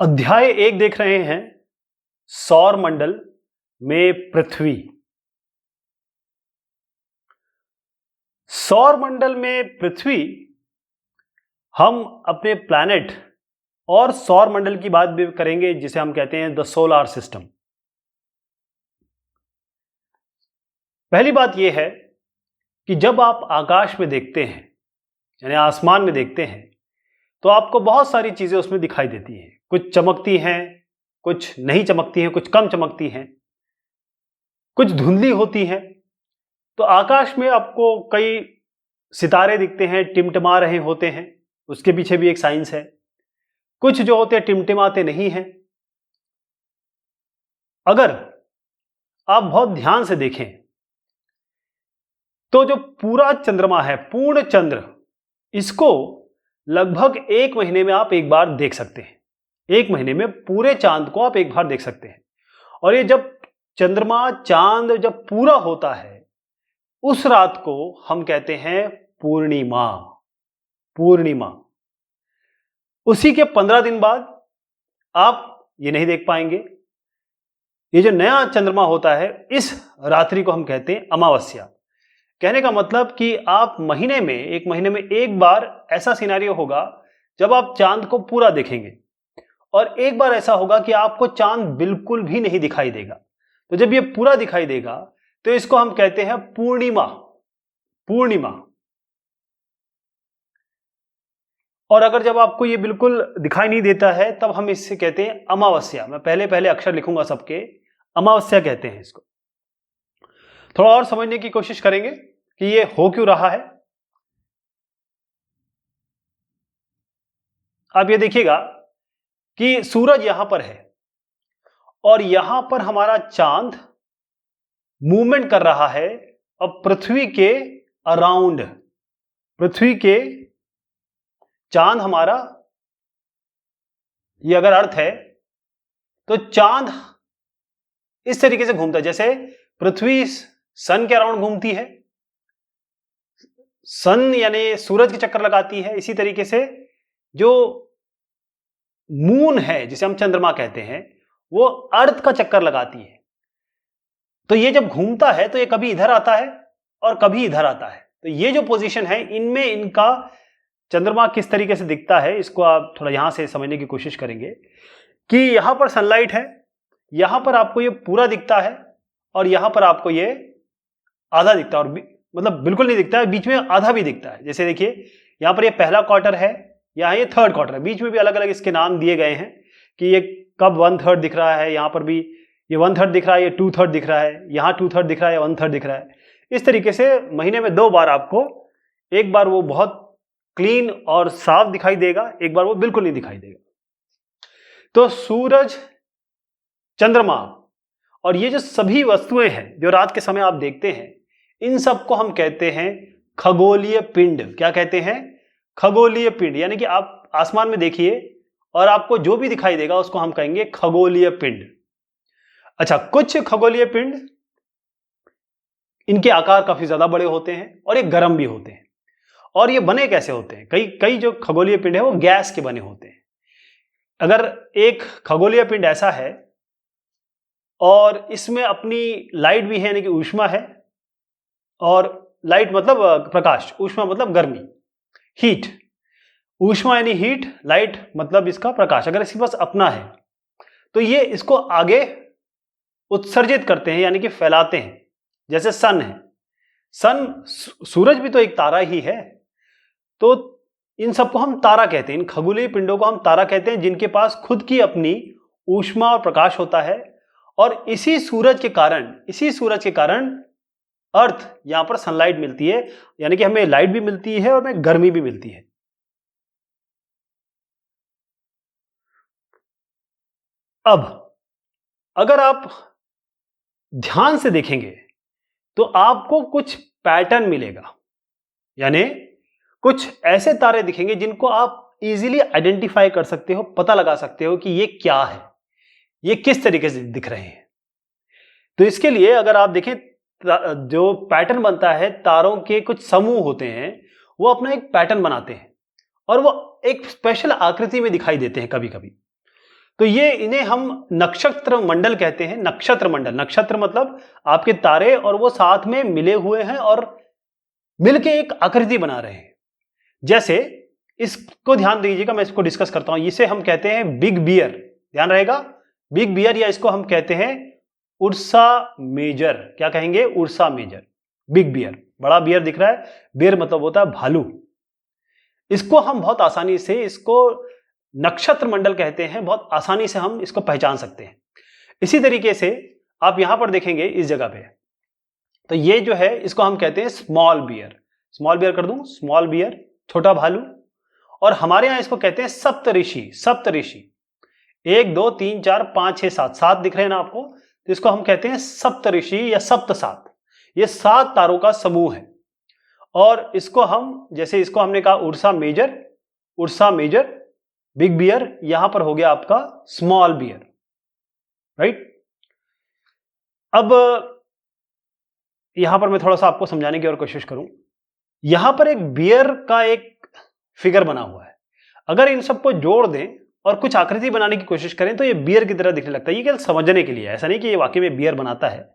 अध्याय 1 देख रहे हैं सौर मंडल में पृथ्वी। सौर मंडल में पृथ्वी हम अपने प्लैनेट और सौर मंडल की बात भी करेंगे जिसे हम कहते हैं द सोलर सिस्टम। पहली बात यह है कि जब आप आकाश में देखते हैं यानी आसमान में देखते हैं तो आपको बहुत सारी चीजें उसमें दिखाई देती हैं। कुछ चमकती हैं, कुछ नहीं चमकती हैं, कुछ कम चमकती हैं, कुछ धुंधली होती हैं। तो आकाश में आपको कई सितारे दिखते हैं, टिमटिमा रहे होते हैं, उसके पीछे भी एक साइंस है। कुछ जो होते हैं टिमटिमाते नहीं हैं। अगर आप बहुत ध्यान से देखें तो जो पूरा चंद्रमा है, पूर्ण चंद्र, इसको लगभग 1 महीने में आप एक बार देख सकते हैं। 1 महीने में पूरे चांद को आप एक बार देख सकते हैं। और ये जब चंद्रमा चांद जब पूरा होता है उस रात को हम कहते हैं पूर्णिमा। पूर्णिमा। उसी के 15 दिन बाद आप ये नहीं देख पाएंगे। ये जो नया चंद्रमा होता है इस रात्रि को हम कहते हैं अमावस्या। कहने का मतलब कि आप महीने में 1 महीने में एक बार ऐसा सिनेरियो होगा जब आप चांद को पूरा देखेंगे, और एक बार ऐसा होगा कि आपको चांद बिल्कुल भी नहीं दिखाई देगा। तो जब ये पूरा दिखाई देगा तो इसको हम कहते हैं पूर्णिमा। पूर्णिमा। और अगर जब आपको ये बिल्कुल दिखाई नहीं देता है तब हम इससे कहते हैं अमावस्या। मैं पहले पहले अक्षर लिखूंगा सबके, अमावस्या कहते हैं इसको। थोड़ा और समझने की कोशिश करेंगे कि ये हो क्यों रहा है। आप ये देखिएगा कि सूरज यहां पर है और यहां पर हमारा चांद मूवमेंट कर रहा है अब पृथ्वी के अराउंड। पृथ्वी के चांद हमारा, ये अगर अर्थ है तो चांद इस तरीके से घूमता है जैसे पृथ्वी सन के अराउंड घूमती है, सन यानी सूरज के चक्कर लगाती है। इसी तरीके से जो मून है जिसे हम चंद्रमा कहते हैं वो अर्थ का चक्कर लगाती है। तो ये जब घूमता है तो ये कभी इधर आता है और कभी इधर आता है। तो ये जो पोजीशन है इनमें इनका चंद्रमा किस तरीके से दिखता है इसको आप थोड़ा यहां से समझने की कोशिश करेंगे कि यहां पर सनलाइट है, यहां पर आपको ये पूरा दिखता है और यहां पर आपको ये आधा दिखता है, और मतलब बिल्कुल नहीं दिखता है, बीच में आधा भी दिखता है। जैसे देखिए यहां पर ये पहला क्वार्टर है, यहां ये थर्ड क्वार्टर है, बीच में भी अलग अलग इसके नाम दिए गए हैं कि ये कब 1/3 दिख रहा है, यहां पर भी ये 1/3 दिख रहा है, ये 2/3 दिख रहा है, यहां 2/3 दिख रहा है, 1/3 दिख रहा है। इस तरीके से महीने में 2 बार आपको, एक बार वो बहुत क्लीन और साफ दिखाई देगा, एक बार वो बिल्कुल नहीं दिखाई देगा। तो सूरज, चंद्रमा और ये जो सभी वस्तुएं हैं जो रात के समय आप देखते हैं, इन सबको हम कहते हैं खगोलीय पिंड। क्या कहते हैं? खगोलीय पिंड। यानी कि आप आसमान में देखिए और आपको जो भी दिखाई देगा उसको हम कहेंगे खगोलीय पिंड। अच्छा, कुछ खगोलीय पिंड इनके आकार काफी ज्यादा बड़े होते हैं और ये गर्म भी होते हैं। और ये बने कैसे होते हैं? कई जो खगोलीय पिंड है वो गैस के बने होते हैं। अगर एक खगोलीय पिंड ऐसा है और इसमें अपनी लाइट भी है यानी कि ऊष्मा है, और लाइट मतलब प्रकाश, ऊष्मा मतलब गर्मी, हीट। ऊष्मा यानी हीट, लाइट मतलब इसका प्रकाश। अगर इसके पास अपना है तो ये इसको आगे उत्सर्जित करते हैं यानी कि फैलाते हैं। जैसे सन है, सन, सूरज भी तो एक तारा ही है। तो इन सबको हम तारा कहते हैं, इन खगोलीय पिंडों को हम तारा कहते हैं जिनके पास खुद की अपनी ऊष्मा और प्रकाश होता है। और इसी सूरज के कारण अर्थ यहां पर सनलाइट मिलती है, यानी कि हमें लाइट भी मिलती है और हमें गर्मी भी मिलती है। अब अगर आप ध्यान से देखेंगे तो आपको कुछ पैटर्न मिलेगा, यानी कुछ ऐसे तारे दिखेंगे जिनको आप इजीली आइडेंटिफाई कर सकते हो, पता लगा सकते हो कि ये क्या है, ये किस तरीके से दिख रहे हैं। तो इसके लिए अगर आप देखें जो पैटर्न बनता है, तारों के कुछ समूह होते हैं वो अपना एक पैटर्न बनाते हैं और वो एक स्पेशल आकृति में दिखाई देते हैं कभी कभी। तो ये इन्हें हम नक्षत्र मंडल कहते हैं। नक्षत्र मंडल, नक्षत्र मतलब आपके तारे और वो साथ में मिले हुए हैं और मिलके एक आकृति बना रहे हैं। जैसे इसको ध्यान दीजिएगा, मैं इसको डिस्कस करता हूं। इसे हम कहते हैं बिग बियर, ध्यान रहेगा, बिग बियर, या इसको हम कहते हैं उर्सा मेजर। क्या कहेंगे? Ursa Major, big bear. बड़ा बियर दिख रहा है, बियर मतलब होता है भालू। इसको हम बहुत आसानी से, इसको नक्षत्र मंडल कहते हैं, बहुत आसानी से हम इसको पहचान सकते हैं। इसी तरीके से आप यहां पर देखेंगे इस जगह पे, तो ये जो है इसको हम कहते हैं स्मॉल बियर। स्मॉल बियर कर दूं, स्मॉल बियर, छोटा भालू। और हमारे यहां इसको कहते हैं सप्तऋषि। सप्तऋषि 1 2 3 4 5 6 7, 7 दिख रहे हैं ना आपको, तो इसको हम कहते हैं सप्तऋषि या सप्त सात। ये 7 तारों का समूह है। और इसको हम, जैसे इसको हमने कहा Ursa Major, Ursa Major, big bear, यहां पर हो गया आपका स्मॉल बियर, राइट। अब यहां पर मैं थोड़ा सा आपको समझाने की और कोशिश करूं। यहां पर एक बियर का एक फिगर बना हुआ है। अगर इन सबको जोड़ दें और कुछ आकृति बनाने की कोशिश करें तो ये बियर की तरह दिखने लगता है। ये केवल समझने के लिए, ऐसा नहीं कि ये वाकई में बियर बनाता है।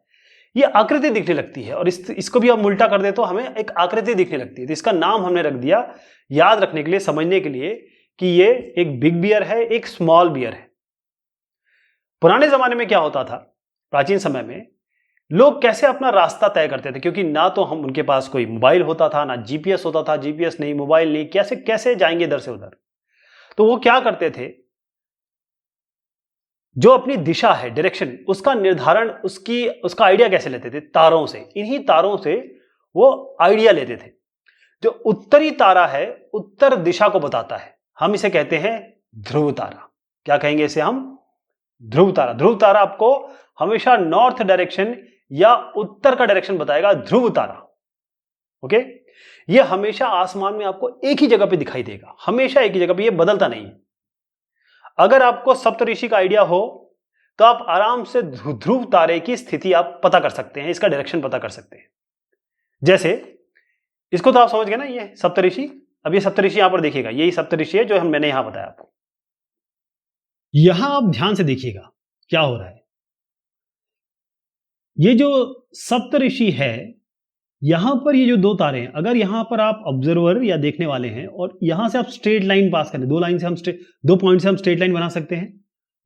ये आकृति दिखने लगती है, और इसको भी हम उल्टा कर दे तो हमें एक आकृति दिखने लगती है। तो इसका नाम हमने रख दिया, याद रखने के लिए, समझने के लिए, कि ये एक बिग बियर है, एक स्मॉल बियर है। पुराने जमाने में क्या होता था, प्राचीन समय में लोग कैसे अपना रास्ता तय करते थे, क्योंकि ना तो हम उनके पास कोई मोबाइल होता था, ना जीपीएस होता था, जीपीएस नहीं, मोबाइल नहीं, कैसे कैसे जाएंगे इधर से उधर। तो वो क्या करते थे, जो अपनी दिशा है, डायरेक्शन, उसका निर्धारण, उसका आइडिया कैसे लेते थे? तारों से। इन्हीं तारों से वो आइडिया लेते थे। जो उत्तरी तारा है, उत्तर दिशा को बताता है, हम इसे कहते हैं ध्रुव तारा। क्या कहेंगे इसे हम? ध्रुव तारा। ध्रुव तारा आपको हमेशा नॉर्थ डायरेक्शन या उत्तर का डायरेक्शन बताएगा, ध्रुव तारा। ओके, ये हमेशा आसमान में आपको एक ही जगह पे दिखाई देगा, हमेशा एक ही जगह पे, ये बदलता नहीं है। अगर आपको सप्तऋषि का आइडिया हो तो आप आराम से ध्रुव तारे की स्थिति आप पता कर सकते हैं, इसका डायरेक्शन पता कर सकते हैं। जैसे इसको तो आप समझ गए ना, ये सप्तऋषि। अब ये सप्तऋषि यहां पर देखिएगा, यही सप्तऋषि है जो मैंने यहां बताया आपको। यहां आप ध्यान से देखिएगा क्या हो रहा है। ये जो सप्तऋषि है, यहां पर ये जो 2 तारे हैं, अगर यहां पर आप ऑब्जर्वर या देखने वाले हैं और यहां से आप स्ट्रेट लाइन पास करें, 2 लाइन से हम 2 पॉइंट से हम स्ट्रेट लाइन बना सकते हैं।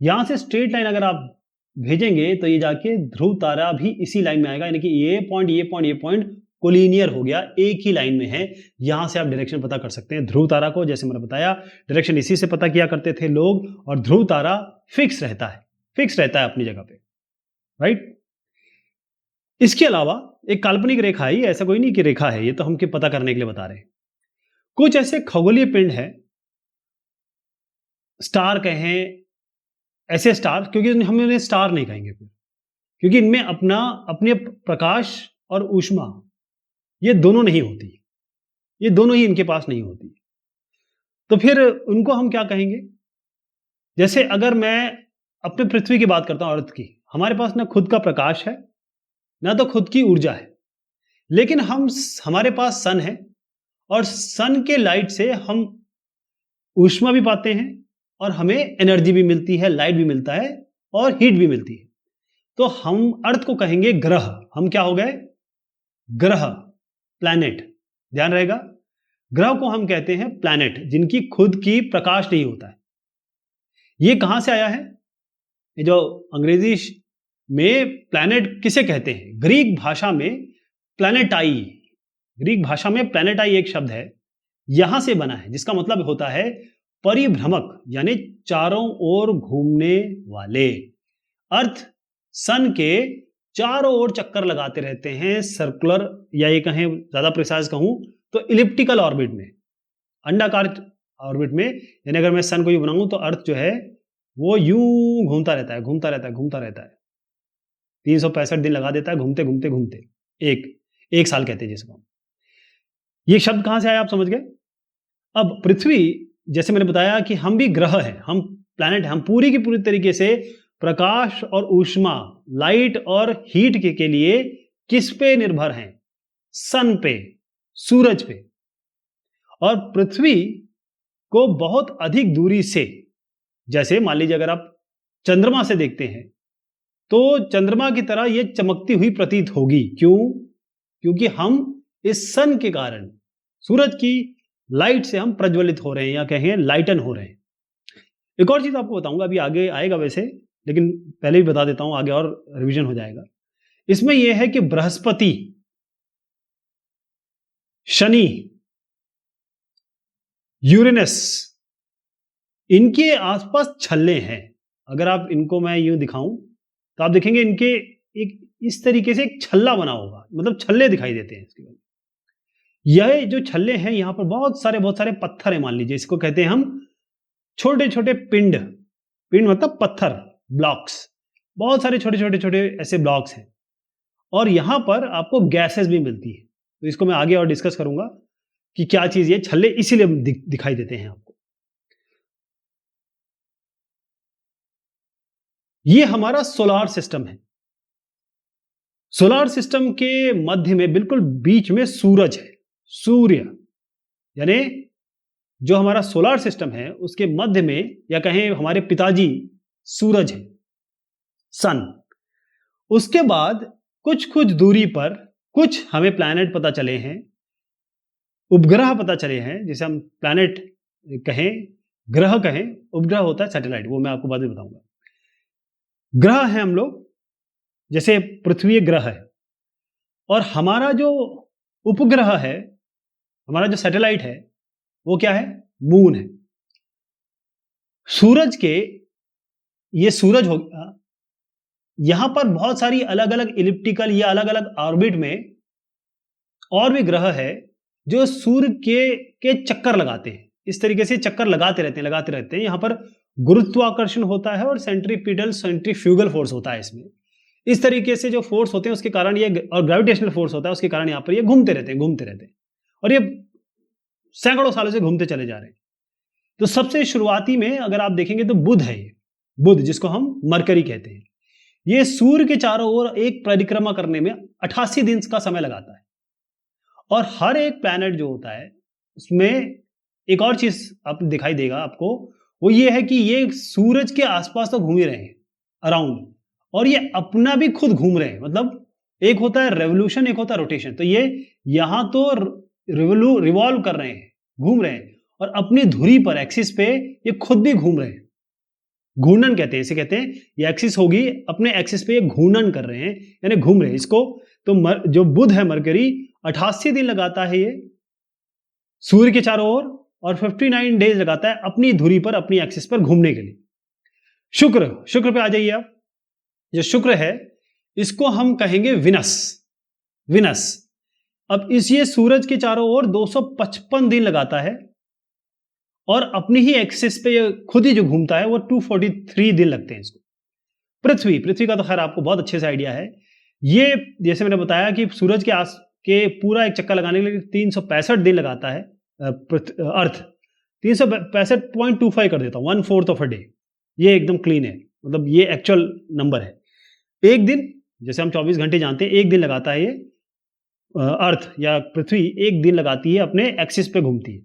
यहां से स्ट्रेट लाइन अगर आप भेजेंगे तो ये जाके ध्रुव तारा भी इसी लाइन में आएगा, यानी कि ये पॉइंट, ये पॉइंट, ये पॉइंट कोलिनियर हो गया, एक ही लाइन में है। यहां से आप डायरेक्शन पता कर सकते हैं। ध्रुव तारा को, जैसे मैंने बताया, डायरेक्शन इसी से पता किया करते थे लोग, और ध्रुव तारा फिक्स रहता है, फिक्स रहता है अपनी जगह पे, राइट। इसके अलावा एक काल्पनिक रेखा है, ऐसा कोई नहीं कि रेखा है, ये तो हम पता करने के लिए बता रहे हैं। कुछ ऐसे खगोलीय पिंड है, स्टार कहें, ऐसे स्टार, क्योंकि हम उन्हें स्टार नहीं कहेंगे फिर, क्योंकि इनमें अपने प्रकाश और ऊष्मा ये दोनों नहीं होती, ये दोनों ही इनके पास नहीं होती। तो फिर उनको हम क्या कहेंगे? जैसे अगर मैं अपने पृथ्वी की बात करता हूं, अर्थ की, हमारे पास ना खुद का प्रकाश है, ना तो खुद की ऊर्जा है, लेकिन हमारे पास सन है, और सन के लाइट से हम ऊष्मा भी पाते हैं, और हमें एनर्जी भी मिलती है, लाइट भी मिलता है, और हीट भी मिलती है। तो हम अर्थ को कहेंगे ग्रह। हम क्या हो गए? ग्रह, प्लैनेट। ध्यान रहेगा, ग्रह को हम कहते हैं प्लैनेट, जिनकी खुद की प्रकाश नहीं होता है। ये कहां से आया है? ये जो अंग्रेजी में प्लैनेट किसे कहते हैं? ग्रीक भाषा में प्लैनेटाई, ग्रीक भाषा में प्लैनेटाई एक शब्द है, यहां से बना है, जिसका मतलब होता है परिभ्रमक, यानी चारों ओर घूमने वाले। अर्थ सन के चारों ओर चक्कर लगाते रहते हैं, सर्कुलर, या ये कहें, ज्यादा प्रिसाइज कहूं तो इलिप्टिकल ऑर्बिट में, अंडाकार ऑर्बिट में। यानी अगर मैं सन को यूं बनाऊं तो अर्थ जो है वो यूं घूमता रहता है, घूमता रहता है, घूमता रहता है, 365 दिन लगा देता है घूमते घूमते घूमते, एक साल कहते हैं जिसको। ये शब्द कहां से आया आप समझ गए? अब पृथ्वी, जैसे मैंने बताया कि हम भी ग्रह हैं, हम प्लैनेट हैं, हम पूरी की पूरी तरीके से प्रकाश और ऊष्मा, लाइट और हीट के लिए किस पे निर्भर हैं? सन पे, सूरज पे। और पृथ्वी को बहुत अधिक दूरी से, जैसे मान लीजिए अगर आप चंद्रमा से देखते हैं तो चंद्रमा की तरह ये चमकती हुई प्रतीत होगी। क्यों? क्योंकि हम इस सन के कारण, सूरज की लाइट से हम प्रज्वलित हो रहे हैं या कहें लाइटन हो रहे हैं। एक और चीज आपको बताऊंगा, अभी आगे आएगा वैसे, लेकिन पहले भी बता देता हूं, आगे और रिवीजन हो जाएगा। इसमें यह है कि बृहस्पति, शनि, यूरेनस, इनके आसपास छल्ले हैं। अगर आप इनको मैं यूं दिखाऊं तो आप देखेंगे इनके एक इस तरीके से एक छल्ला बना होगा, मतलब छल्ले दिखाई देते हैं इसके बाद। यह जो छल्ले हैं, यहां पर बहुत सारे पत्थर है, मान लीजिए इसको कहते हैं हम छोटे छोटे पिंड। पिंड मतलब पत्थर, ब्लॉक्स, बहुत सारे छोटे ऐसे ब्लॉक्स हैं। और यहां पर आपको गैसेस भी मिलती है। तो इसको मैं आगे और डिस्कस करूंगा कि क्या चीज ये छल्ले इसीलिए दिखाई देते हैं आपको। ये हमारा सोलार सिस्टम है। सोलार सिस्टम के मध्य में बिल्कुल बीच में सूरज है, सूर्य, यानी जो हमारा सोलार सिस्टम है उसके मध्य में, या कहें हमारे पिताजी सूरज है, सन। उसके बाद कुछ दूरी पर कुछ हमें प्लैनेट पता चले हैं, उपग्रह पता चले हैं, जिसे हम प्लैनेट कहें, ग्रह कहें, उपग्रह होता है सैटेलाइट, वो मैं आपको बाद में बताऊंगा। ग्रह हैं हम लोग, जैसे पृथ्वी ग्रह है, और हमारा जो उपग्रह है, हमारा जो सैटेलाइट है, वो क्या है? मून है। सूरज के, ये सूरज हो गया, यहां पर बहुत सारी अलग अलग इलिप्टिकल या अलग अलग ऑर्बिट में और भी ग्रह है जो सूर्य के चक्कर लगाते हैं। इस तरीके से चक्कर लगाते रहते हैं। यहां पर गुरुत्वाकर्षण होता है और सेंट्रीफ्यूगल फोर्स होता है इसमें। इस तरीके से जो फोर्स होते हैं उसके कारण ये, और ग्रेविटेशनल फोर्स होता है उसके कारण यहां पर ये घूमते रहते हैं, और ये सैकड़ों सालों से घूमते चले जा रहे हैं। तो सबसे शुरुआती में अगर आप देखेंगे तो बुध है, ये बुध, जिसको हम मरकरी कहते हैं। ये सूर्य के चारों ओर एक परिक्रमा करने में 88 दिन का समय लगाता है। और हर एक प्लैनेट जो होता है उसमें एक और चीज आप दिखाई देगा आपको, वो ये है कि ये सूरज के आसपास तो घूम ही रहे हैं, अराउंड, और ये अपना भी खुद घूम रहे हैं। मतलब एक होता है रेवोल्यूशन, एक होता है रोटेशन। तो ये यहां तो रिवॉल्व कर रहे हैं, घूम रहे हैं, और अपनी धुरी पर, एक्सिस पे ये खुद भी घूम रहे हैं। घूर्णन कहते हैं इसे, कहते हैं ये एक्सिस होगी, अपने एक्सिस पे ये घूर्णन कर रहे हैं, यानी घूम रहे हैं इसको। तो जो बुध है, मरकरी, 88 दिन लगाता है ये सूर्य के चारों ओर, और 59 डेज लगाता है अपनी धुरी पर, अपनी एक्सिस पर घूमने के लिए। शुक्र पे आ जाइए आप। जो शुक्र है इसको हम कहेंगे विनस। अब ये सूरज के चारों ओर 255 दिन लगाता है, और अपनी ही एक्सिस पे ये खुद ही जो घूमता है वो 243 दिन लगते हैं इसको। पृथ्वी का तो खैर आपको बहुत अच्छे से आइडिया है। ये जैसे मैंने बताया कि सूरज के पूरा एक चक्कर लगाने के लिए 365 दिन लगाता है अर्थ। 365.25 कर देता हूं, 1/4 ऑफ अ डे। ये एकदम क्लीन है, मतलब ये एक्चुअल नंबर है। एक दिन, जैसे हम 24 घंटे जानते हैं, एक दिन लगाता है ये अर्थ या पृथ्वी एक दिन लगाती है, अपने एक्सिस पे घूमती है।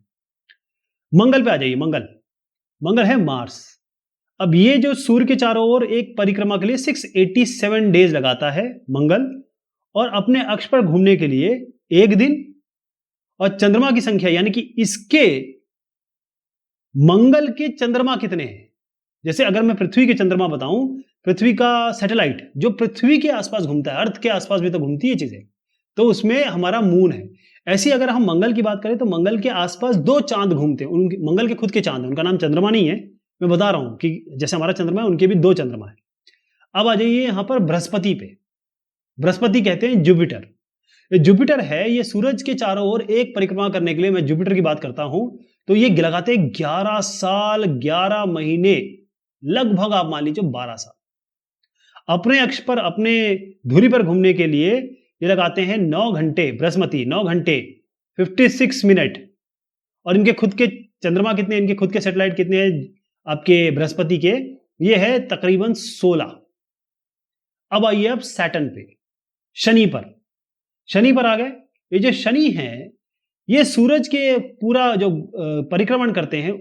मंगल पे आ जाइए। मंगल है मार्स। अब ये जो सूर्य के चारों ओर एक परिक्रमा के लिए 687 डेज लगाता है मंगल, और अपने अक्ष पर घूमने के लिए एक दिन, और चंद्रमा की संख्या, यानी कि इसके मंगल के चंद्रमा कितने हैं। जैसे अगर मैं पृथ्वी के चंद्रमा बताऊं, पृथ्वी का सैटेलाइट जो पृथ्वी के आसपास घूमता है, अर्थ के आसपास भी तो घूमती है चीजें, तो उसमें हमारा मून है। ऐसी अगर हम मंगल की बात करें तो मंगल के आसपास 2 चांद घूमते हैं। मंगल के खुद के चांद है, उनका नाम चंद्रमा नहीं है, मैं बता रहा हूं कि जैसे हमारा चंद्रमा है, उनके भी 2 चंद्रमा है। अब आ जाइए यहां पर बृहस्पति पे। बृहस्पति कहते हैं जुपिटर। जुपिटर है, ये सूरज के चारों ओर एक परिक्रमा करने के लिए, मैं जुपिटर की बात करता हूं, तो ये लगाते 11 साल 11 महीने, लगभग आप मान लीजिए 12 साल। अपने अक्ष पर, अपने धुरी पर घूमने के लिए ये लगाते हैं 9 घंटे। बृहस्पति 9 घंटे 56 मिनट। और इनके खुद के चंद्रमा कितने, इनके खुद के सैटेलाइट कितने हैं आपके बृहस्पति के? ये है तकरीबन 16। अब आइए अब सैटर्न पे, शनि पर आ गए। ये जो शनि है, ये सूरज के पूरा जो परिक्रमण करते हैं,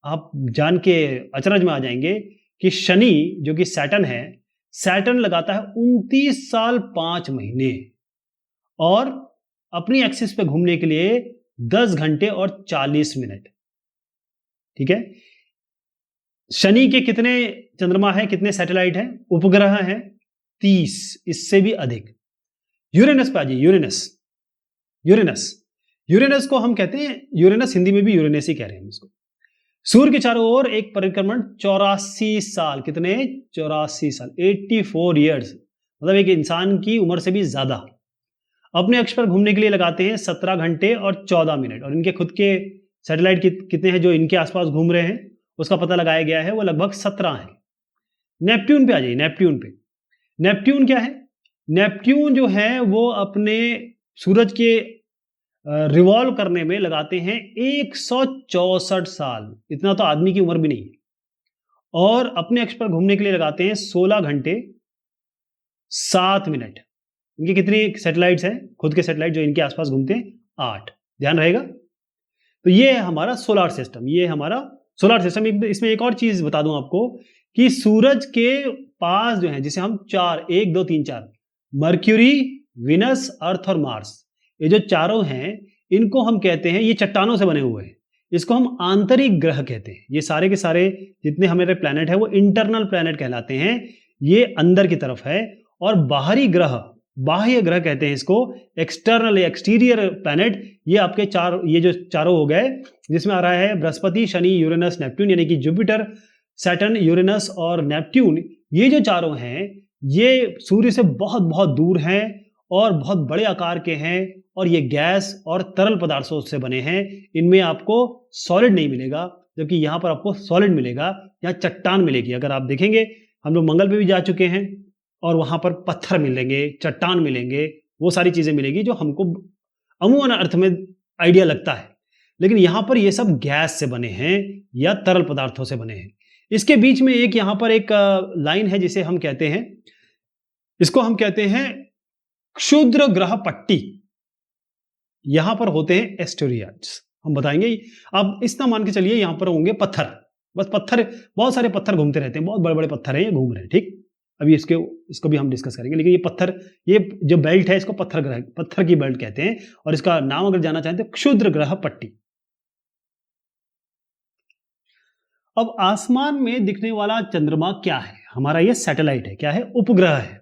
आप जान के अचरज में आ जाएंगे कि शनि जो कि सैटर्न है, सैटर्न लगाता है 29 साल 5 महीने और अपनी एक्सिस पे घूमने के लिए 10 घंटे और 40 मिनट। ठीक है, शनि के कितने चंद्रमा है, कितने सैटेलाइट हैं, उपग्रह हैं 30, इससे भी अधिक। यूरेनस पे आ जाइए, यूरेनस को हम कहते हैं, यूरेनस हिंदी में भी यूरेनस ही कह रहे हैं इसको। सूर्य के चारों ओर एक परिक्रमण 84 साल, कितने, 84 साल, 84 ईयर्स, मतलब एक इंसान की उम्र से भी ज्यादा अपने अक्ष पर घूमने के लिए लगाते हैं 17 घंटे और 14 मिनट। और इनके खुद के सैटेलाइट कितने हैं जो इनके आसपास घूम रहे हैं, उसका पता लगाया गया है, वो लगभग 17 है। नेपट्यून पे आ जाइए, नेपट्यून क्या है, नेपट्यून जो है वो अपने सूरज के रिवॉल्व करने में लगाते हैं 164 साल, इतना तो आदमी की उम्र भी नहीं है। और अपने अक्ष पर घूमने के लिए लगाते हैं 16 घंटे 7 मिनट। इनके कितनी सैटेलाइट्स हैं, खुद के सैटेलाइट जो इनके आसपास घूमते हैं, 8, ध्यान रहेगा। तो ये है हमारा सोलर सिस्टम, ये हमारा सोलर सिस्टम। इसमें एक और चीज बता दूं आपको कि सूरज के पास जो है, जिसे हम 1 2 3 4 मर्क्यूरी, विनस, अर्थ और मार्स, ये जो चारों हैं, इनको हम कहते हैं, ये चट्टानों से बने हुए हैं, इसको हम आंतरिक ग्रह कहते हैं। ये सारे के सारे जितने हमारे प्लैनेट है वो इंटरनल प्लैनेट कहलाते हैं, ये अंदर की तरफ है। और बाहरी ग्रह, बाह्य ग्रह कहते हैं इसको, एक्सटर्नल या एक्सटीरियर प्लैनेट, ये आपके ये जो चारों हो गए, जिसमें आ रहा है बृहस्पति, शनि, यूरेनस, नेपट्यून, यानी कि जुपिटर, सैटर्न, यूरेनस और नेपट्यून। ये जो चारों हैं ये सूर्य से बहुत बहुत दूर हैं और बहुत बड़े आकार के हैं, और ये गैस और तरल पदार्थों से बने हैं। इनमें आपको सॉलिड नहीं मिलेगा, जबकि यहां पर आपको सॉलिड मिलेगा, यहाँ चट्टान मिलेगी। अगर आप देखेंगे, हम लोग मंगल पे भी जा चुके हैं और वहां पर पत्थर मिलेंगे, चट्टान मिलेंगे, वो सारी चीजें मिलेगी जो हमको अमूमन अर्थ में आइडिया लगता है। लेकिन यहां पर ये सब गैस से बने हैं या तरल पदार्थों से बने हैं। इसके बीच में एक यहां पर एक लाइन है जिसे हम कहते हैं, इसको हम कहते हैं क्षुद्र ग्रह पट्टी। यहां पर होते हैं एस्टेरॉइड्स, हम बताएंगे। आप इतना मान के चलिए, यहां पर होंगे पत्थर, बस पत्थर, बहुत सारे पत्थर घूमते रहते हैं, बहुत बड़े बड़े पत्थर हैं, ये घूम रहे हैं। ठीक, अभी इसको भी हम डिस्कस करेंगे। लेकिन ये पत्थर, ये जो बेल्ट है, इसको पत्थर की बेल्ट कहते हैं, और इसका नाम अगर जानना चाहें तो क्षुद्र ग्रह पट्टी। अब आसमान में दिखने वाला चंद्रमा क्या है, हमारा ये सैटेलाइट है, क्या है, उपग्रह है,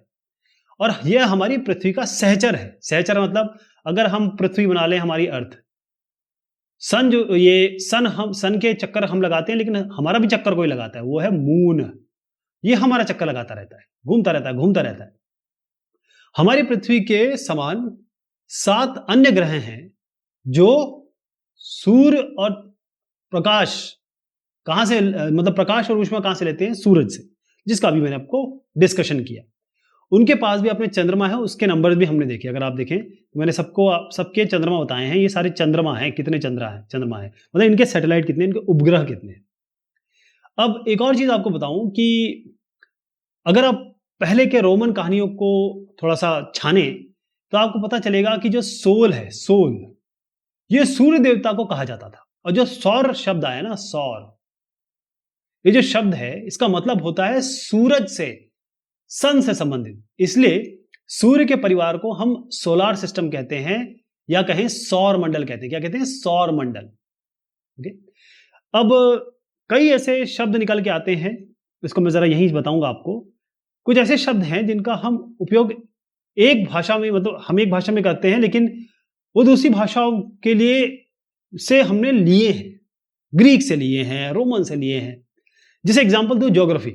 और यह हमारी पृथ्वी का सहचर है। सहचर मतलब अगर हम पृथ्वी बना लें हमारी अर्थ, सन जो ये सन के चक्कर हम लगाते हैं, लेकिन हमारा भी चक्कर कोई लगाता है, वो है मून। ये हमारा चक्कर लगाता रहता है, घूमता रहता है। हमारी पृथ्वी के समान 7 अन्य ग्रह हैं जो सूर्य और प्रकाश कहां से, मतलब प्रकाश और ऊष्मा कहां से लेते हैं, सूरज से, जिसका भी मैंने आपको डिस्कशन किया। उनके पास भी अपने चंद्रमा है, उसके नंबर्स भी हमने देखे। अगर आप देखें तो मैंने सबके चंद्रमा बताए हैं। ये सारे चंद्रमा हैं, कितने चंद्रमा है, मतलब इनके सैटेलाइट कितने, इनके उपग्रह कितने हैं। अब एक और चीज आपको बताऊं कि अगर आप पहले के रोमन कहानियों को थोड़ा सा छाने तो आपको पता चलेगा कि जो सोल है, सोल, ये सूर्य देवता को कहा जाता था। और जो सौर शब्द आया ना, सौर, ये जो शब्द है, इसका मतलब होता है सूरज से, सन से संबंधित। इसलिए सूर्य के परिवार को हम सोलर सिस्टम कहते हैं, या कहें सौर मंडल कहते हैं। क्या कहते हैं, सौर मंडल। ओके, अब कई ऐसे शब्द निकल के आते हैं, इसको मैं जरा यहीं बताऊंगा आपको। कुछ ऐसे शब्द हैं जिनका हम उपयोग एक भाषा में, मतलब हम एक भाषा में करते हैं, लेकिन वो दूसरी भाषाओं के लिए से हमने लिए हैं, ग्रीक से लिए हैं, रोमन से लिए हैं। जैसे एग्जांपल दूं, ज्योग्राफी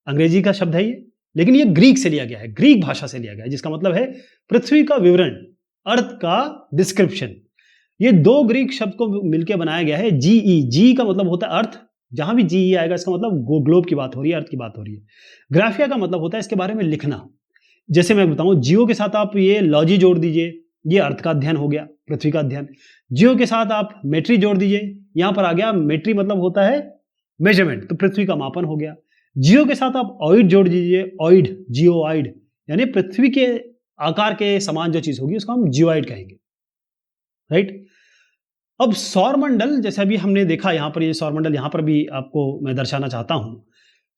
अंग्रेजी का शब्द है ये, लेकिन ये ग्रीक से लिया गया है, ग्रीक भाषा से लिया गया है, जिसका मतलब है पृथ्वी का विवरण, अर्थ का डिस्क्रिप्शन। ये 2 ग्रीक शब्द को मिलकर बनाया गया है। जी का मतलब होता है अर्थ, जहां भी जी आएगा इसका मतलब ग्लोब की बात हो रही है, अर्थ की बात हो रही है। ग्राफिया का मतलब होता है इसके बारे में लिखना। जैसे मैं बताऊं, जियो के साथ आप ये लॉजी जोड़ दीजिए, ये अर्थ का अध्ययन हो गया, पृथ्वी का अध्ययन। जियो के साथ आप मेट्री जोड़ दीजिए, यहां पर आ गया, मेट्री मतलब होता है मेजरमेंट, तो पृथ्वी का मापन हो गया। जियो के साथ आप ऑइड जोड़ दीजिए, ऑइड, जियोआइड, यानी पृथ्वी के आकार के समान जो चीज होगी उसको हम जियोआइड कहेंगे, राइट। अब सौरमंडल, जैसे अभी हमने देखा, यहां पर ये सौरमंडल, यहां पर भी आपको मैं दर्शाना चाहता हूं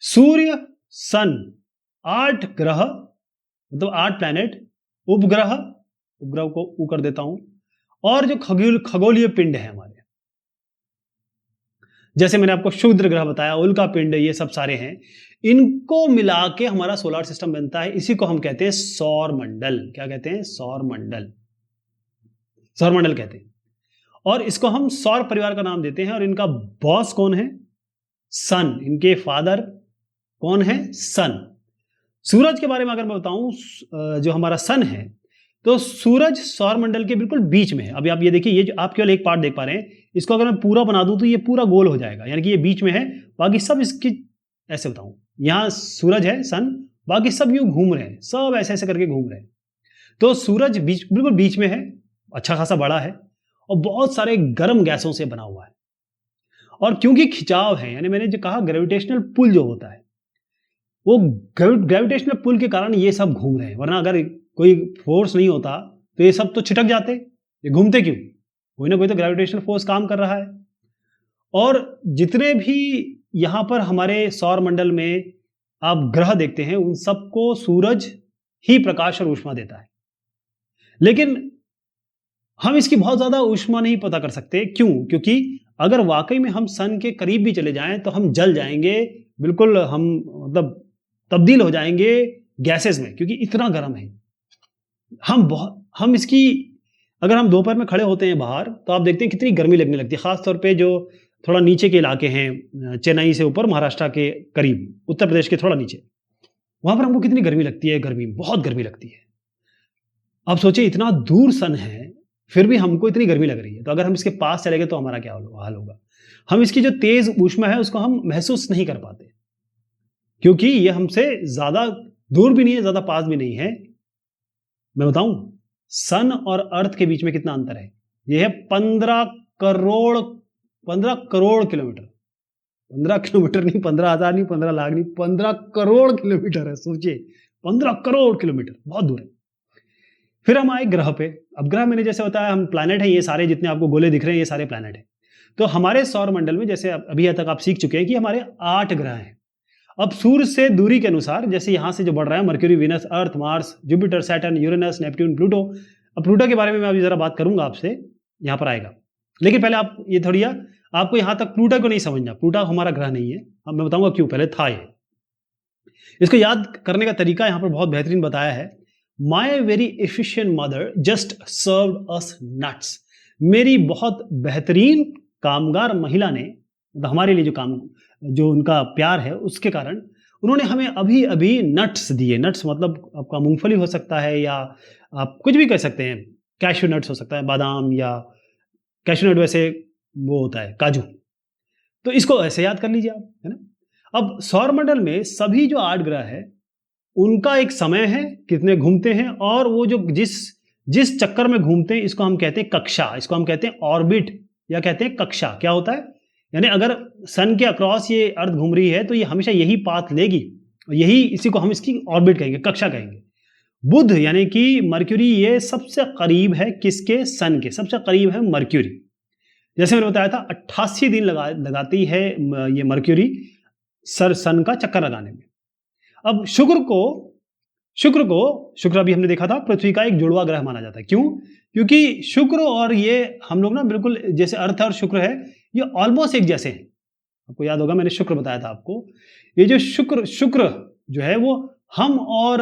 सूर्य, सन, 8 ग्रह मतलब 8 प्लैनेट, उपग्रह, उपग्रह को ऊ कर देता हूं, और जो खगोलीय पिंड है हमारे, जैसे मैंने आपको क्षुद्र ग्रह बताया, उल्का पिंड, ये सब सारे हैं, इनको मिला के हमारा सोलर सिस्टम बनता है। इसी को हम कहते हैं सौर मंडल। क्या कहते हैं? सौर मंडल। सौर मंडल कहते हैं। और इसको हम सौर परिवार का नाम देते हैं। और इनका बॉस कौन है? सन। इनके फादर कौन है? सन। सूरज के बारे में अगर मैं बताऊं, जो हमारा सन है, तो सूरज सौर मंडल के बिल्कुल बीच में है। अभी आप ये देखिए, ये जो आप केवल एक पार्ट देख पा रहे हैं, इसको अगर मैं पूरा बना दूं तो ये पूरा गोल हो जाएगा, यानी कि ये बीच में है। बाकी सब इसकी, ऐसे बताऊं, यहां सूरज है, सन, बाकी सब यूं घूम रहे हैं, सब ऐसे ऐसे करके घूम रहे हैं। तो सूरज बिल्कुल बीच में है, अच्छा खासा बड़ा है, और बहुत सारे गर्म गैसों से बना हुआ है। और क्योंकि खिंचाव है, यानी मैंने जो कहा ग्रेविटेशनल पुल जो होता है, वो ग्रेविटेशनल पुल के कारण ये सब घूम रहे हैं। वरना अगर कोई फोर्स नहीं होता तो ये सब तो छिटक जाते। ये घूमते क्यों? कोई ना कोई तो ग्रेविटेशनल फोर्स काम कर रहा है। और जितने भी यहां पर हमारे सौर मंडल में आप ग्रह देखते हैं, उन सबको सूरज ही प्रकाश और ऊष्मा देता है। लेकिन हम इसकी बहुत ज्यादा ऊष्मा नहीं पता कर सकते। क्यों? क्योंकि अगर वाकई में हम सन के करीब भी चले जाएं तो हम जल जाएंगे, बिल्कुल हम मतलब तब्दील हो जाएंगे गैसेस में, क्योंकि इतना गर्म है। हम इसकी, अगर हम दोपहर में खड़े होते हैं बाहर, तो आप देखते हैं कितनी गर्मी लगने लगती है। खासतौर पे जो थोड़ा नीचे के इलाके हैं, चेन्नई से ऊपर, महाराष्ट्र के करीब, उत्तर प्रदेश के थोड़ा नीचे, वहां पर हमको कितनी गर्मी लगती है। गर्मी, बहुत गर्मी लगती है। अब सोचिए, इतना दूर सन है, फिर भी हमको इतनी गर्मी लग रही है। तो अगर हम इसके पास चले गए तो हमारा क्या हाल होगा? हम इसकी जो तेज ऊष्मा है उसको हम महसूस नहीं कर पाते, क्योंकि ये हमसे ज्यादा दूर भी नहीं है, ज्यादा पास भी नहीं है। मैं बताऊं, सन और अर्थ के बीच में कितना अंतर है? यह है 15 करोड़ किलोमीटर। 15 किलोमीटर नहीं, 15,000 नहीं, 15 लाख नहीं, 15 करोड़ किलोमीटर है। सोचिए, 15 करोड़ किलोमीटर, बहुत दूर है। फिर हम आए ग्रह पे। अब ग्रह मैंने जैसे बताया, हम प्लैनेट है, ये सारे जितने आपको गोले दिख रहे हैं, ये सारे प्लैनेट है। तो हमारे सौर मंडल में, जैसे अभी तक आप सीख चुके हैं कि हमारे 8 ग्रह हैं। अब सूर्य से दूरी के अनुसार, जैसे यहां से जो बढ़ रहा है, Mercury, Venus, Earth, Mars, Jupiter, Saturn, Uranus, Neptune, Pluto. अब प्लूटो के बारे में मैं अभी जरा बात करूंगा आपसे, यहां पर आएगा। लेकिन पहले आप ये थोड़ी, आपको यहां तक प्लूटो को नहीं समझना। प्लूटो हमारा ग्रह नहीं है। अब मैं बताऊंगा क्यों, पहले था ये। इसको याद करने का तरीका यहां पर बहुत बेहतरीन बताया है। My very efficient mother just served us nuts. मेरी बहुत बेहतरीन कामगार महिला ने, हमारे लिए जो उनका प्यार है, उसके कारण उन्होंने हमें अभी अभी नट्स दिए। नट्स मतलब आपका मूंगफली हो सकता है, या आप कुछ भी कह सकते हैं, कैशू नट्स हो सकता है, बादाम, या कैशू नट वैसे वो होता है काजू। तो इसको ऐसे याद कर लीजिए आप, है ना। अब सौर मंडल में सभी जो 8 ग्रह है, उनका एक समय है, कितने घूमते हैं, और वो जो जिस चक्कर में घूमते हैं, इसको हम कहते हैं कक्षा, इसको हम कहते हैं ऑर्बिट, या कहते हैं कक्षा। क्या होता है? यानी अगर सन के अक्रॉस ये अर्थ घूम रही है, तो ये हमेशा यही पाथ लेगी, यही, इसी को हम इसकी ऑर्बिट कहेंगे, कक्षा कहेंगे। बुध यानी कि मर्क्यूरी, ये सबसे करीब है किसके? सन के। सबसे करीब है मर्क्यूरी। जैसे मैंने बताया था, 88 दिन लगाती है ये मर्क्यूरी सन का चक्कर लगाने में। अब शुक्र अभी हमने देखा था, पृथ्वी का एक जुड़वा ग्रह माना जाता है। क्यों? क्योंकि शुक्र और ये हम लोग ना, बिल्कुल जैसे अर्थ और शुक्र है, ये ऑलमोस्ट एक जैसे हैं। आपको याद होगा, मैंने शुक्र बताया था आपको। ये जो शुक्र जो है, वो हम और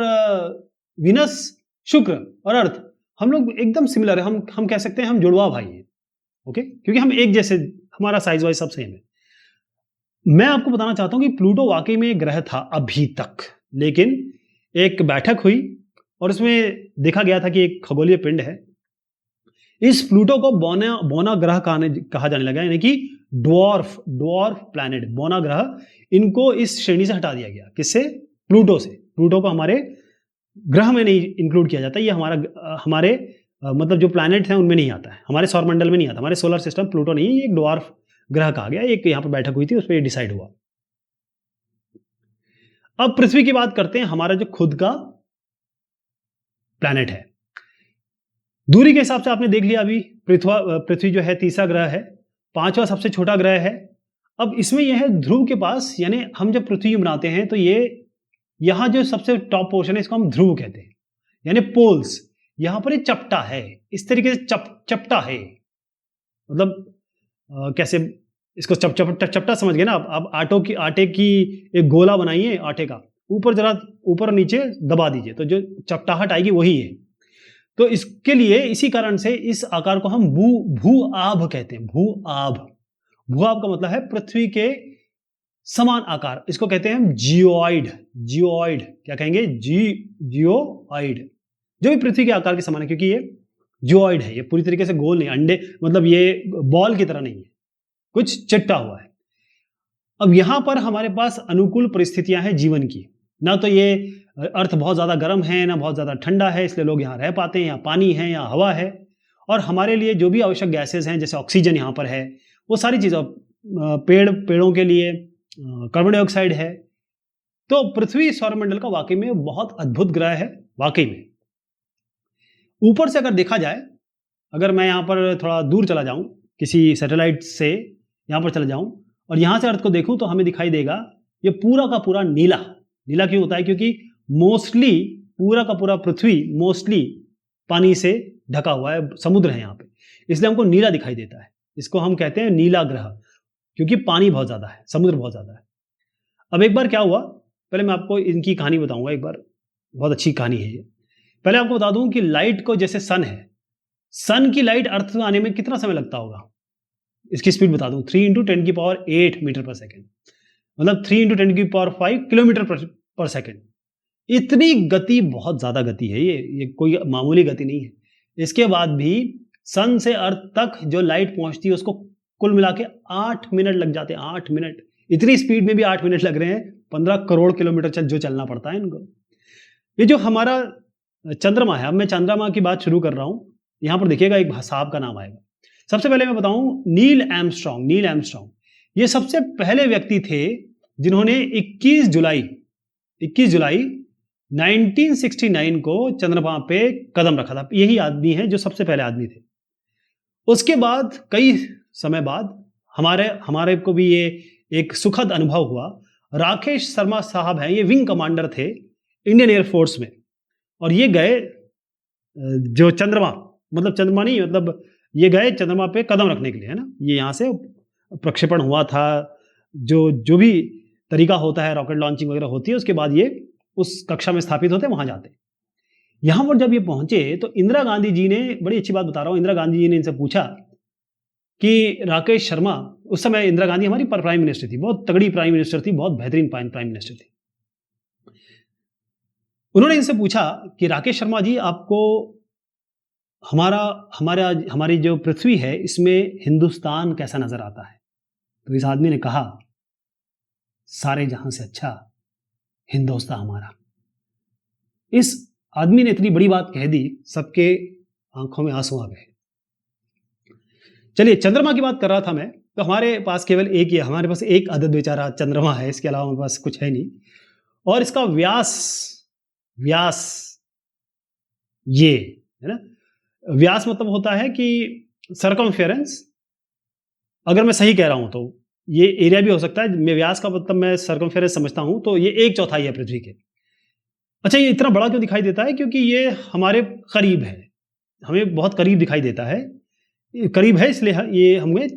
विनस, शुक्र और अर्थ, हम लोग एकदम सिमिलर है। हम कह सकते हैं हम जुड़वा भाई हैं। ओके, क्योंकि हम एक जैसे, हमारा साइज वाइज सब सेम है। मैं आपको बताना चाहता हूं कि प्लूटो वाकई में एक ग्रह था अभी तक, लेकिन एक बैठक हुई और उसमें देखा गया था कि एक खगोलीय पिंड है। इस प्लूटो को बोना ग्रह कहा जाने लगा, यानी कि ड्वार्फ प्लैनेट, बोना ग्रह। इनको इस श्रेणी से हटा दिया गया। किससे? प्लूटो से। प्लूटो को हमारे ग्रह में नहीं इंक्लूड किया जाता। ये हमारे मतलब जो प्लैनेट हैं उनमें नहीं आता है, हमारे सौर मंडल में नहीं आता। हमारे सोलर सिस्टम प्लूटो नहीं है, ये एक ड्वार्फ ग्रह कहा गया। एक यहाँ पर बैठक हुई थी, उस पर डिसाइड हुआ। अब पृथ्वी की बात करते हैं, हमारा जो खुद का प्लैनेट है। दूरी के हिसाब से आपने देख लिया, अभी पृथ्वी जो है तीसरा ग्रह है, 5वां सबसे छोटा ग्रह है, अब इसमें यह है ध्रुव के पास, यानी हम जब पृथ्वी बनाते हैं तो ये यहाँ जो सबसे टॉप पोर्शन है इसको हम ध्रुव कहते हैं, यानी पोल्स। यहाँ पर ये चपटा है, इस तरीके से चपटा है, मतलब कैसे इसको चपटा समझ गए ना आप आटे की एक गोला बनाइए आटे का, ऊपर जरा ऊपर और नीचे दबा दीजिए तो जो चपटाहट आएगी वही है। तो इसके लिए इसी कारण से इस आकार को हम भू आभ कहते हैं। भू आभ का मतलब है पृथ्वी के समान आकार, इसको कहते हैं हम जियोइड। क्या कहेंगे? जियोइड, जो भी पृथ्वी के आकार के समान है, क्योंकि ये जियोइड है, ये पूरी तरीके से गोल नहीं, अंडे मतलब ये बॉल की तरह नहीं है, कुछ चिट्टा हुआ है। अब यहां पर हमारे पास अनुकूल परिस्थितियां हैं जीवन की, ना तो ये अर्थ बहुत ज्यादा गर्म है ना बहुत ज्यादा ठंडा है, इसलिए लोग यहाँ रह पाते हैं। यहाँ पानी है, यहाँ हवा है, और हमारे लिए जो भी आवश्यक गैसेज हैं जैसे ऑक्सीजन यहाँ पर है, वो सारी चीजें, पेड़ों के लिए कार्बन डाइऑक्साइड है। तो पृथ्वी सौरमंडल का वाकई में बहुत अद्भुत ग्रह है। वाकई में ऊपर से अगर देखा जाए, अगर मैं यहाँ पर थोड़ा दूर चला जाऊं, किसी सैटेलाइट से यहाँ पर चला जाऊं और यहाँ से अर्थ को देखूं, तो हमें दिखाई देगा ये पूरा का पूरा नीला। क्यों होता है? क्योंकि मोस्टली पूरा का पूरा पृथ्वी मोस्टली पानी से ढका हुआ है, समुद्र है यहाँ पे, इसलिए हमको नीला दिखाई देता है। इसको हम कहते हैं नीला ग्रह, क्योंकि पानी बहुत ज्यादा है, समुद्र बहुत ज्यादा है। अब एक बार क्या हुआ, पहले मैं आपको इनकी कहानी बताऊंगा एक बार, बहुत अच्छी कहानी है ये। पहले आपको बता दूं कि लाइट को, जैसे सन है, सन की लाइट अर्थ में आने में कितना समय लगता होगा, इसकी स्पीड बता दूं, 3 × 10⁸ मीटर पर सेकेंड, मतलब 3 × 10⁵ किलोमीटर पर सेकेंड। इतनी गति, बहुत ज्यादा गति है ये कोई मामूली गति नहीं है। इसके बाद भी सन से अर्थ तक जो लाइट पहुंचती है उसको कुल मिला के 8 मिनट लग जाते हैं। 8 मिनट, इतनी स्पीड में भी 8 मिनट लग रहे हैं। 15 करोड़ किलोमीटर जो चलना पड़ता है इनको। ये जो हमारा चंद्रमा है, अब मैं चंद्रमा की बात शुरू कर रहा हूं। यहां पर देखिएगा एक साहब का नाम आएगा। सबसे पहले मैं बताऊं, नील आर्मस्ट्रांग ये सबसे पहले व्यक्ति थे जिन्होंने 21 जुलाई 1969 को चंद्रमा पे कदम रखा था। यही आदमी है जो सबसे पहले आदमी थे। उसके बाद कई समय बाद हमारे को भी ये एक सुखद अनुभव हुआ। राकेश शर्मा साहब हैं, ये विंग कमांडर थे इंडियन एयरफोर्स में, और ये गए जो चंद्रमा, मतलब चंद्रमा नहीं, मतलब ये गए चंद्रमा पे कदम रखने के लिए, है ना। ये यहाँ से प्रक्षेपण हुआ था, जो भी तरीका होता है, रॉकेट लॉन्चिंग वगैरह होती है, उसके बाद ये उस कक्षा में स्थापित होते, वहां जाते। यहां पर जब ये पहुंचे तो इंदिरा गांधी जी ने, बड़ी अच्छी बात बता रहा हूं, इंदिरा गांधी जी ने इनसे पूछा कि राकेश शर्मा, उस समय इंदिरा गांधी हमारी प्राइम मिनिस्टर थी, बहुत तगड़ी प्राइम मिनिस्टर थी, बहुत बेहतरीन प्राइम मिनिस्टर थी। उन्होंने इनसे पूछा कि राकेश शर्मा जी, आपको हमारी जो पृथ्वी है इसमें हिंदुस्तान कैसा नजर आता है? तो इस आदमी ने कहा, सारे जहां से अच्छा हिंदुस्तान हमारा। इस आदमी ने इतनी बड़ी बात कह दी, सबके आंखों में आंसू आ गए। चलिए, चंद्रमा की बात कर रहा था मैं, तो हमारे पास केवल एक ही है, हमारे पास एक अदद बेचारा चंद्रमा है, इसके अलावा हमारे पास कुछ है नहीं। और इसका व्यास ये है ना, व्यास मतलब होता है कि सरकमफेरेंस, अगर मैं सही कह रहा हूं तो ये एरिया भी हो सकता है। मैं व्यास का मतलब मैं सरकमफेरेंस समझता हूं, तो ये 1/4 है पृथ्वी के। अच्छा, ये इतना बड़ा क्यों दिखाई देता है? क्योंकि ये हमारे करीब है, हमें बहुत करीब दिखाई देता है, करीब है इसलिए ये हमें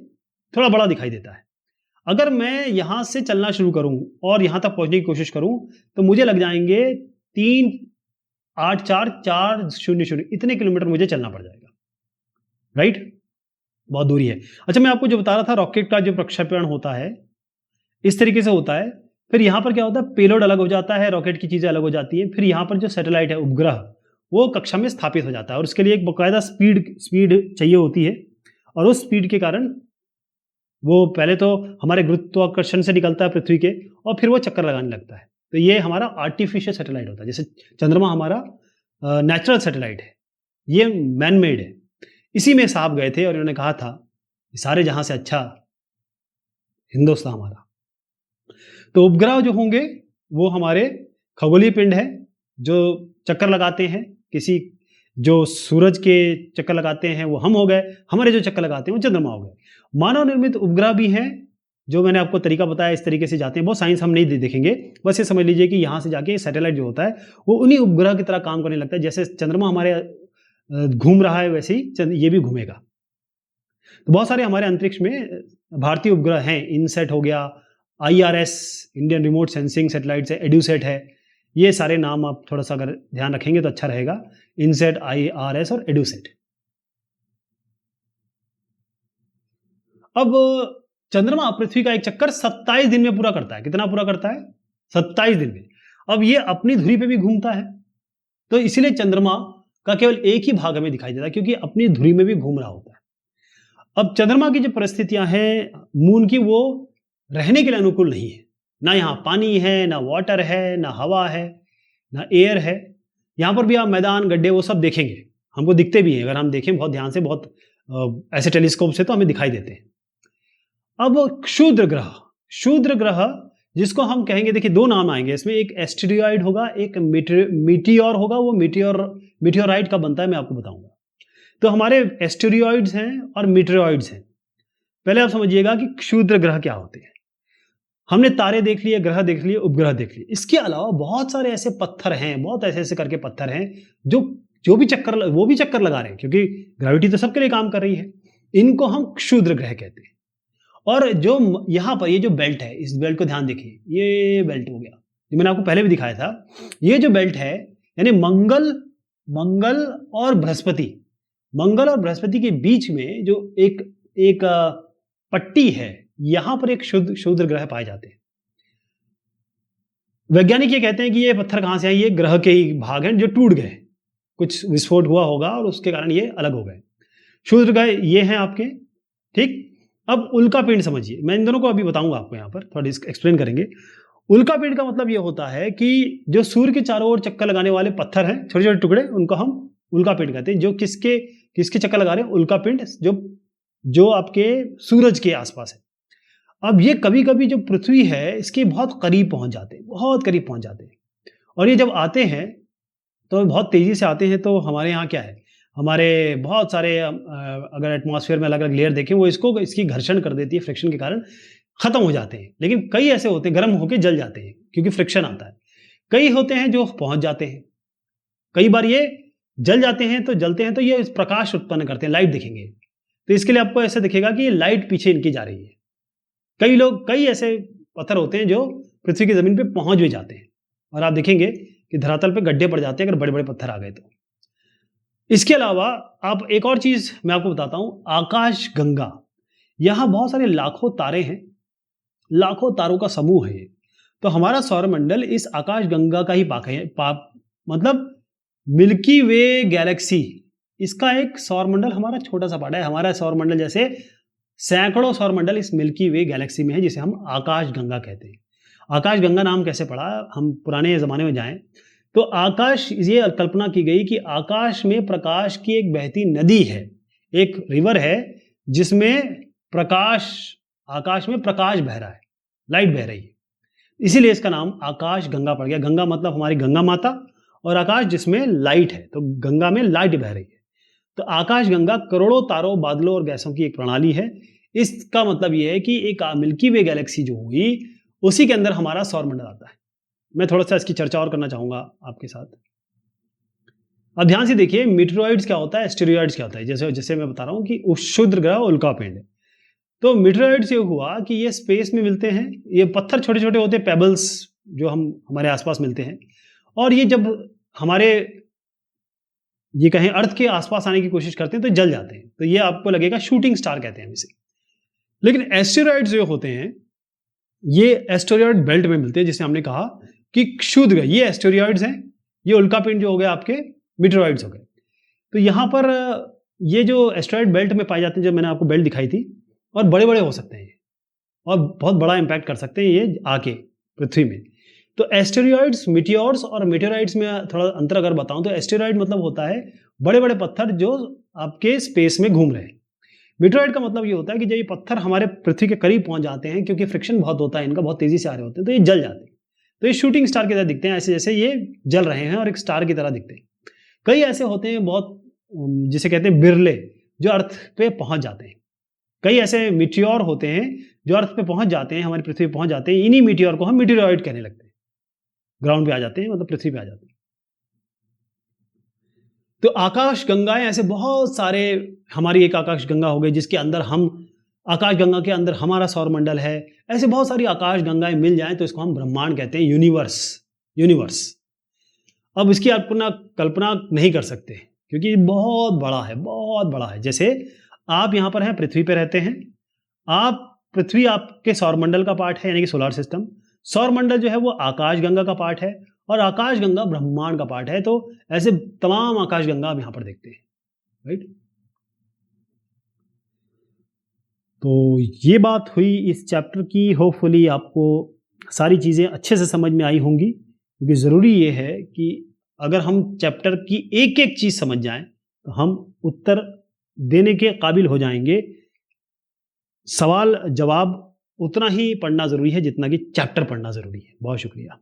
थोड़ा बड़ा दिखाई देता है। अगर मैं यहां से चलना शुरू करूं और यहां तक पहुंचने की कोशिश करूं तो मुझे लग जाएंगे 3,844,400 इतने किलोमीटर मुझे चलना पड़ जाएगा, राइट? बहुत दूरी है। अच्छा, मैं आपको जो बता रहा था, रॉकेट का जो प्रक्षेपण होता है इस तरीके से होता है। फिर यहां पर क्या होता है, पेलोड अलग हो जाता है, रॉकेट की चीजें अलग हो जाती हैं। फिर यहां पर जो सैटेलाइट है, उपग्रह, वो कक्षा में स्थापित हो जाता है, और उसके लिए एक बाकायदा स्पीड चाहिए होती है। और उस स्पीड के कारण वो पहले तो हमारे गुरुत्वाकर्षण से निकलता है पृथ्वी के, और फिर वो चक्कर लगाने लगता है। तो ये हमारा आर्टिफिशियल सैटेलाइट होता है। जैसे चंद्रमा हमारा नेचुरल सैटेलाइट है, ये मैन मेड है। इसी में साहब गए थे और उन्होंने कहा था, सारे जहां से अच्छा हिंदुस्तान हमारा। तो उपग्रह जो होंगे वो हमारे खगोलीय पिंड है जो चक्कर लगाते हैं, किसी जो सूरज के चक्कर लगाते हैं वो हम हो गए, हमारे जो चक्कर लगाते हैं वो चंद्रमा हो गए। मानव निर्मित उपग्रह भी हैं जो मैंने आपको तरीका बताया इस तरीके से जाते हैं। बहुत साइंस हम नहीं देखेंगे, बस ये समझ लीजिए कि यहाँ से जाके सैटेलाइट जो होता है वो उन्हीं उपग्रह की तरह काम करने लगता है। जैसे चंद्रमा हमारे घूम रहा है वैसे ही ये भी घूमेगा। तो बहुत सारे हमारे अंतरिक्ष में भारतीय उपग्रह हैं। इनसेट हो गया, IRS Indian remote sensing satellites है, एडुसेट है। ये सारे नाम आप थोड़ा सा अगर ध्यान रखेंगे तो अच्छा रहेगा, इनसेट, IRS और एडुसेट। अब चंद्रमा पृथ्वी का एक चक्कर 27 दिन में पूरा करता है। कितना पूरा करता है? 27 दिन में। अब ये अपनी धुरी पे भी घूमता है, तो इसीलिए चंद्रमा का केवल एक ही भाग हमें दिखाई देता है, क्योंकि अपनी धुरी में भी घूम रहा होता है। अब चंद्रमा की जो परिस्थितियां हैं मून की, वो रहने के लिए अनुकूल नहीं है। ना यहाँ पानी है, ना वाटर है, ना हवा है, ना एयर है। यहाँ पर भी आप मैदान, गड्ढे वो सब देखेंगे, हमको दिखते भी हैं। अगर हम देखें बहुत ध्यान से, बहुत ऐसे टेलीस्कोप से, तो हमें दिखाई देते हैं। अब क्षुद्र ग्रह जिसको हम कहेंगे, देखिए दो नाम आएंगे इसमें, एक एस्टेरॉइड होगा, एक मीटियोर होगा। वो मीटियोराइट का बनता है, मैं आपको बताऊंगा। तो हमारे एस्टेरॉइड्स हैं और मीटियोराइड्स हैं। पहले आप समझिएगा कि क्षुद्र ग्रह क्या होते हैं। हमने तारे देख लिए, ग्रह देख लिए, उपग्रह देख लिए। इसके अलावा बहुत सारे ऐसे पत्थर हैं, बहुत ऐसे ऐसे करके पत्थर हैं जो भी चक्कर लगा रहे हैं, क्योंकि ग्रेविटी तो सबके लिए काम कर रही है। इनको हम क्षुद्र ग्रह कहते हैं। और जो यहाँ पर ये जो बेल्ट है, इस बेल्ट को ध्यान देखिए, ये बेल्ट हो गया, जो मैंने आपको पहले भी दिखाया था। ये जो बेल्ट है, यानी मंगल और बृहस्पति के बीच में जो एक पट्टी है, यहां पर एक क्षुद्र ग्रह पाए जाते हैं। वैज्ञानिक ये कहते हैं कि ये पत्थर कहां से आए, ये ग्रह के ही भाग हैं जो टूट गए, कुछ विस्फोट हुआ होगा और उसके कारण ये अलग हो गए। क्षुद्र ग्रह ये हैं आपके, ठीक। अब उल्का पिंड समझिए, मैं इन दोनों को अभी बताऊंगा आपको, यहाँ पर थोड़ा एक्सप्लेन करेंगे। उल्का पिंड का मतलब ये होता है कि जो सूर्य के चारों ओर चक्कर लगाने वाले पत्थर हैं, छोटे छोटे टुकड़े, उनको हम उल्का पिंड कहते हैं। जो किसके चक्कर लगा रहे हैं? उल्का पिंड, जो आपके सूरज के आसपास है। अब ये कभी कभी जो पृथ्वी है इसके बहुत करीब पहुंच जाते हैं, और ये जब आते हैं तो बहुत तेजी से आते हैं। तो हमारे यहाँ क्या है, हमारे बहुत सारे अगर एटमॉस्फेयर में अलग अलग लेयर देखें, वो इसकी घर्षण कर देती है, फ्रिक्शन के कारण खत्म हो जाते हैं। लेकिन कई ऐसे होते हैं गर्म होकर जल जाते हैं, क्योंकि फ्रिक्शन आता है। कई होते हैं जो पहुंच जाते हैं। कई बार ये जल जाते हैं, तो जलते हैं तो ये प्रकाश उत्पन्न करते हैं, लाइट दिखेंगे। तो इसके लिए आपको ऐसा दिखेगा कि ये लाइट पीछे इनकी जा रही है। कई ऐसे पत्थर होते हैं जो पृथ्वी की जमीन पे पहुंच भी जाते हैं, और आप देखेंगे कि धरातल पे गड्ढे पड़ जाते हैं अगर बड़े बड़े पत्थर आ गए तो। इसके अलावा आप एक और चीज मैं आपको बताता हूं, आकाश गंगा। यहां बहुत सारे लाखों तारे हैं, लाखों तारों का समूह है। तो हमारा सौरमंडल इस आकाश गंगा का ही मतलब मिल्की वे गैलेक्सी, इसका एक सौरमंडल हमारा छोटा सा पार्ट है। हमारा सौरमंडल जैसे सैकड़ों सौरमंडल इस मिल्की वे गैलेक्सी में है, जिसे हम आकाश गंगा कहते हैं। आकाश गंगा नाम कैसे पड़ा? हम पुराने जमाने में जाएं तो आकाश, ये कल्पना की गई कि आकाश में प्रकाश की एक बहती नदी है, एक रिवर है जिसमें आकाश में प्रकाश बह रहा है, लाइट बह रही है, इसीलिए इसका नाम आकाश गंगा पड़ गया। गंगा मतलब हमारी गंगा माता, और आकाश जिसमें लाइट है, तो गंगा में लाइट बह रही है। तो आकाश गंगा करोड़ों तारों, बादलों और गैसों की एक प्रणाली है। इसका मतलब यह है कि एक मिल्की वे गैलेक्सी जो हुई, उसी के अंदर हमारा सौरमंडल आता है। मैं थोड़ा सा इसकी चर्चा और करना चाहूंगा आपके साथ। अब ध्यान से देखिए, मीटेरॉइड्स क्या होता है, एस्टेरॉइड्स क्या होता है। जैसे मैं बता रहा हूं कि क्षुद्र ग्रह उल्का पिंड है। तो मीटेरॉइड्स ये हुआ कि ये स्पेस में मिलते हैं, ये पत्थर छोटे छोटे होते हैं, पेबल्स, जो हमारे आसपास मिलते हैं। और ये जब हमारे ये कहें अर्थ के आसपास आने की कोशिश करते हैं तो जल जाते हैं। तो ये आपको लगेगा शूटिंग स्टार कहते हैं इसे। लेकिन एस्टेरॉइड्स जो होते हैं, ये एस्टेरॉइड बेल्ट में मिलते हैं, जिसे हमने कहा कि क्षुद्र, ये एस्टेरॉइड्स हैं, ये उल्का पिंड जो हो गए आपके मीटेरॉइड्स हो गए। तो यहाँ पर ये जो एस्टेरॉइड बेल्ट में पाए जाते हैं, जो मैंने आपको बेल्ट दिखाई थी, और बड़े बड़े हो सकते हैं और बहुत बड़ा इंपैक्ट कर सकते हैं ये आके पृथ्वी में। तो एस्टेरॉइड्स, मीटियोर्स और मीटेरॉइड्स में थोड़ा अंतर अगर बताऊं तो एस्टेरॉइड मतलब होता है बड़े बड़े पत्थर जो आपके स्पेस में घूम रहे हैं। मीटेरॉइड का मतलब ये होता है कि जब ये पत्थर हमारे पृथ्वी के करीब पहुंच जाते हैं, क्योंकि फ्रिक्शन बहुत होता है इनका, बहुत तेजी से आ रहे होते हैं, तो ये जल जाते हैं। तो ये शूटिंग स्टार की तरह दिखते हैं, ऐसे जैसे ये जल रहे हैं और एक स्टार की तरह दिखते हैं। कई ऐसे होते हैं बहुत, जिसे कहते हैं बिरले, जो अर्थ पे पहुंच जाते हैं। कई ऐसे मीटियोर होते हैं जो अर्थ पे पहुंच जाते हैं, हमारी पृथ्वी पे पहुंच जाते हैं, इन्हीं मीटियोर को हम मीटियोरॉइड कहने लगते हैं। ग्राउंड पे आ जाते हैं, मतलब पृथ्वी पे आ जाते हैं। तो आकाश गंगाएं ऐसे बहुत सारे, हमारी एक आकाश गंगा हो गई जिसके अंदर हम, आकाश गंगा के अंदर हमारा सौरमंडल है। ऐसे बहुत सारी आकाश गंगाएं मिल जाएं तो इसको हम ब्रह्मांड कहते हैं, यूनिवर्स। अब इसकी अपना कल्पना नहीं कर सकते क्योंकि बहुत बड़ा है। जैसे आप यहां पर हैं, पृथ्वी पे रहते हैं, पृथ्वी आपके सौरमंडल का पार्ट है, यानी कि सोलर सिस्टम। सौरमंडल जो है वो आकाश गंगा का पार्ट है और आकाश गंगा ब्रह्मांड का पार्ट है। तो ऐसे तमाम आकाश गंगा आप यहां पर देखते हैं, राइट। तो ये बात हुई इस चैप्टर की। होपफुली आपको सारी चीजें अच्छे से समझ में आई होंगी, क्योंकि जरूरी ये है कि अगर हम चैप्टर की एक एक चीज समझ जाएं तो हम उत्तर देने के काबिल हो जाएंगे। सवाल जवाब उतना ही पढ़ना जरूरी है जितना कि चैप्टर पढ़ना जरूरी है। बहुत शुक्रिया।